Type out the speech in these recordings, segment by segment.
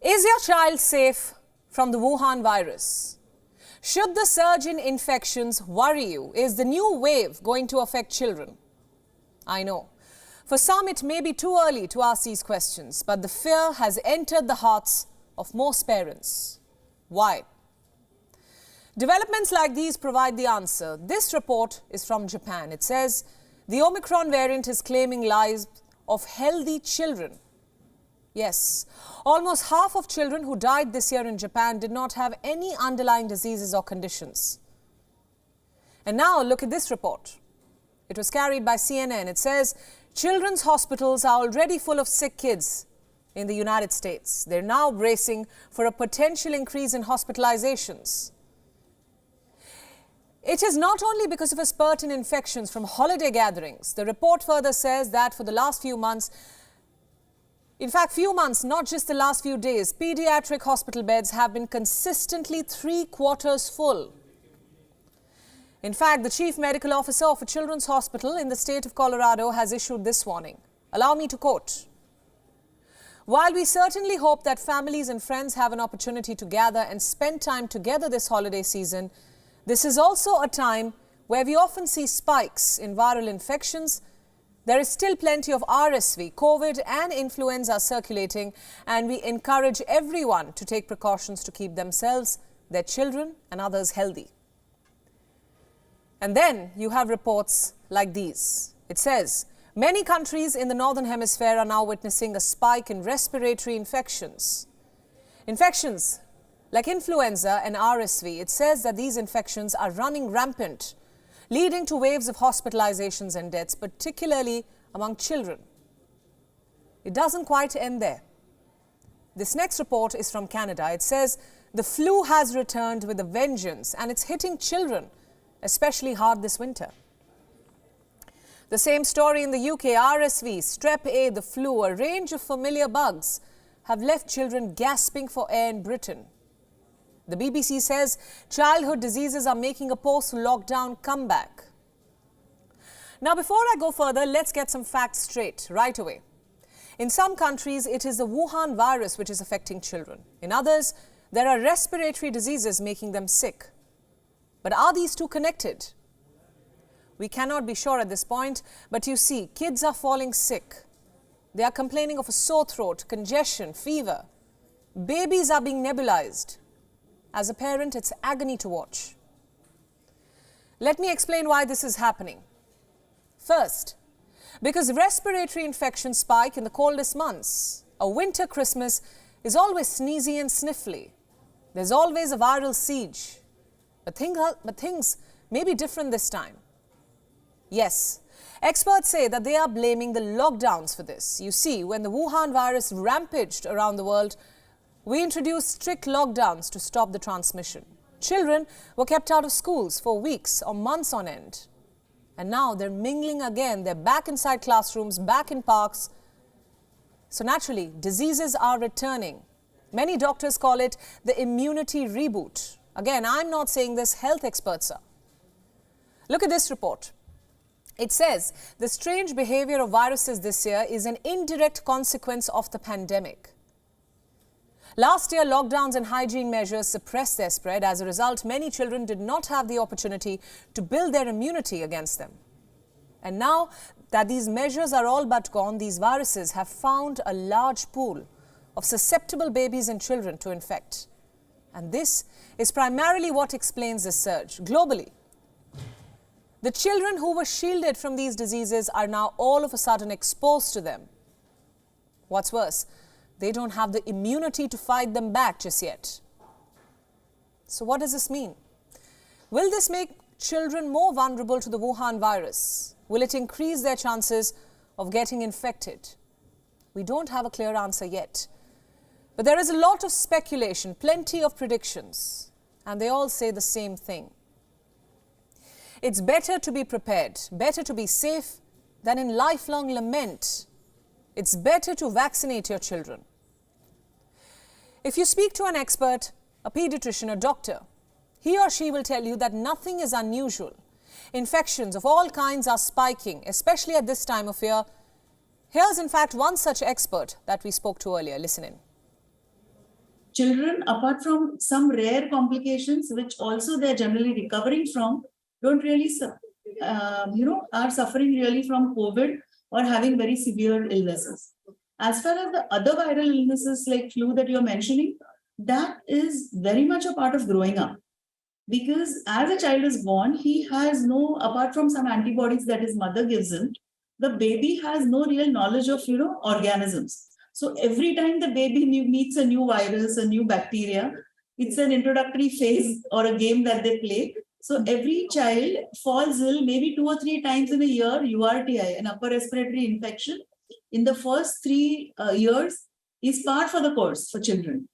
Is your child safe from the Wuhan virus? Should the surge in infections worry you? Is the new wave going to affect children? I know. For some, it may be too early to ask these questions, but the fear has entered the hearts of most parents. Why? Developments like these provide the answer. This report is from Japan. It says the Omicron variant is claiming lives of healthy children. Yes, almost half of children who died this year in Japan did not have any underlying diseases or conditions. And now look at this report. It was carried by CNN. It says children's hospitals are already full of sick kids in the United States. They're now bracing for a potential increase in hospitalizations. It is not only because of a spurt in infections from holiday gatherings. The report further says that for the last few months, not just the last few days, pediatric hospital beds have been consistently 3/4 full. In fact, the chief medical officer of a children's hospital in the state of Colorado has issued this warning. Allow me to quote. While we certainly hope that families and friends have an opportunity to gather and spend time together this holiday season, this is also a time where we often see spikes in viral infections. There is still plenty of RSV, COVID and influenza circulating, and we encourage everyone to take precautions to keep themselves, their children and others healthy. And then you have reports like these. It says many countries in the Northern Hemisphere are now witnessing a spike in respiratory infections. Infections like influenza and RSV, it says that these infections are running rampant, leading to waves of hospitalizations and deaths, particularly among children. It doesn't quite end there. This next report is from Canada. It says the flu has returned with a vengeance and it's hitting children especially hard this winter. The same story in the UK. RSV, strep A, the flu, a range of familiar bugs have left children gasping for air in Britain. The BBC says childhood diseases are making a post-lockdown comeback. Now, before I go further, let's get some facts straight right away. In some countries, it is the Wuhan virus which is affecting children. In others, there are respiratory diseases making them sick. But are these two connected? We cannot be sure at this point, but you see, kids are falling sick. They are complaining of a sore throat, congestion, fever. Babies are being nebulized. As a parent, it's agony to watch. Let me explain why this is happening. First, because respiratory infections spike in the coldest months. A winter Christmas is always sneezy and sniffly. There's always a viral siege. But things may be different this time. Yes, experts say that they are blaming the lockdowns for this. You see, when the Wuhan virus rampaged around the world, we introduced strict lockdowns to stop the transmission. Children were kept out of schools for weeks or months on end. And now they're mingling again. They're back inside classrooms, back in parks. So naturally, diseases are returning. Many doctors call it the immunity reboot. Again, I'm not saying this, health experts are. Look at this report. It says the strange behavior of viruses this year is an indirect consequence of the pandemic. Last year, lockdowns and hygiene measures suppressed their spread. As a result, many children did not have the opportunity to build their immunity against them. And now that these measures are all but gone, these viruses have found a large pool of susceptible babies and children to infect. And this is primarily what explains this surge globally. The children who were shielded from these diseases are now all of a sudden exposed to them. What's worse, they don't have the immunity to fight them back just yet. So what does this mean? Will this make children more vulnerable to the Wuhan virus? Will it increase their chances of getting infected? We don't have a clear answer yet. But there is a lot of speculation, plenty of predictions, and they all say the same thing. It's better to be prepared, better to be safe than in lifelong lament. It's better to vaccinate your children. If you speak to an expert, a pediatrician, a doctor, he or she will tell you that nothing is unusual. Infections of all kinds are spiking, especially at this time of year. Here's in fact one such expert that we spoke to earlier. Listen in. children, apart from some rare complications, which also they're generally recovering from, don't really, are suffering really from COVID or having very severe illnesses. As far as the other viral illnesses like flu that you're mentioning, that is very much a part of growing up. Because as a child is born, he has no, apart from some antibodies that his mother gives him, the baby has no real knowledge of, organisms. So every time the baby meets a new virus, a new bacteria, it's an introductory phase or a game that they play. So every child falls ill maybe 2 or 3 times in a year, URTI, an upper respiratory infection, in the first 3 years is part for the course for children.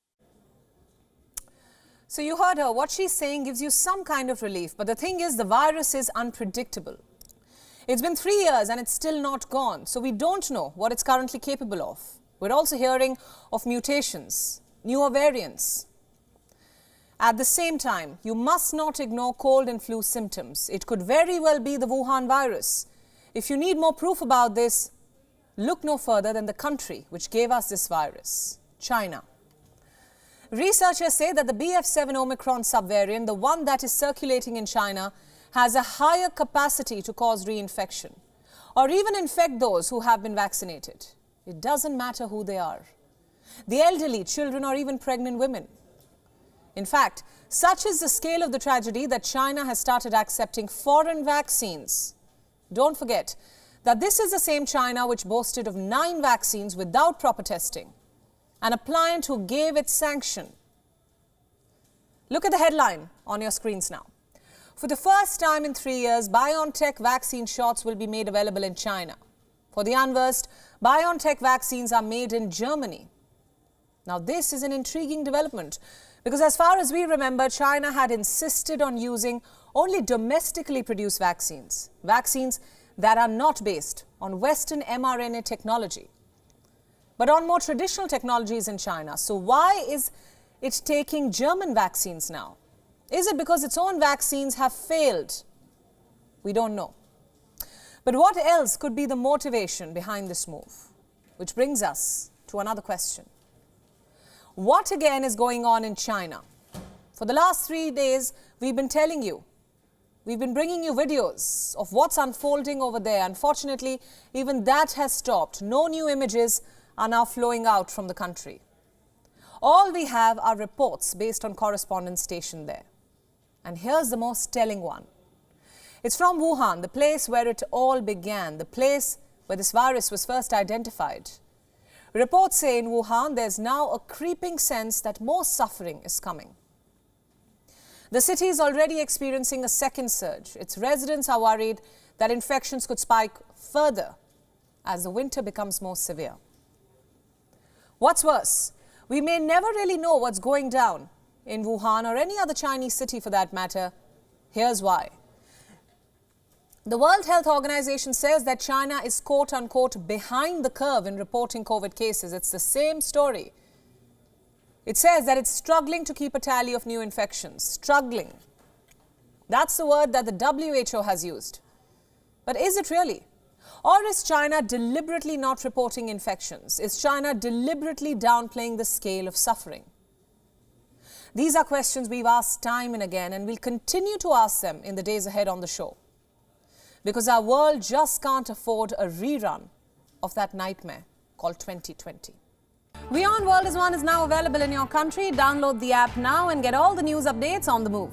So you heard her. What she's saying gives you some kind of relief. But the thing is, the virus is unpredictable. It's been 3 years and it's still not gone. So we don't know what it's currently capable of. We're also hearing of mutations, newer variants. At the same time, you must not ignore cold and flu symptoms. It could very well be the Wuhan virus. If you need more proof about this, look no further than the country which gave us this virus, China. Researchers say that the BF7 Omicron subvariant, the one that is circulating in China, has a higher capacity to cause reinfection or even infect those who have been vaccinated. It doesn't matter who they are. The elderly, children, or even pregnant women. In fact, such is the scale of the tragedy that China has started accepting foreign vaccines. Don't forget that this is the same China which boasted of 9 vaccines without proper testing. An appliant who gave its sanction. Look at the headline on your screens now. For the first time in 3 years, BioNTech vaccine shots will be made available in China. For the unversed, BioNTech vaccines are made in Germany. Now this is an intriguing development because as far as we remember, China had insisted on using only domestically produced vaccines. Vaccines that are not based on Western mRNA technology, but on more traditional technologies in China. So why is it taking German vaccines now? Is it because its own vaccines have failed? We don't know. But what else could be the motivation behind this move? Which brings us to another question. What again is going on in China? For the last 3 days, we've been telling you, we've been bringing you videos of what's unfolding over there. Unfortunately, even that has stopped. No new images are now flowing out from the country. All we have are reports based on correspondents stationed there. And here's the most telling one. It's from Wuhan, the place where it all began, the place where this virus was first identified. Reports say in Wuhan there's now a creeping sense that more suffering is coming. The city is already experiencing a second surge. Its residents are worried that infections could spike further as the winter becomes more severe. What's worse, we may never really know what's going down in Wuhan or any other Chinese city for that matter. Here's why. The World Health Organization says that China is quote-unquote behind the curve in reporting COVID cases. It's the same story. It says that it's struggling to keep a tally of new infections. Struggling. That's the word that the WHO has used. But is it really? Or is China deliberately not reporting infections? Is China deliberately downplaying the scale of suffering? These are questions we've asked time and again, and we'll continue to ask them in the days ahead on the show. Because our world just can't afford a rerun of that nightmare called 2020. WION World is now available in your country. Download the app now and get all the news updates on the move.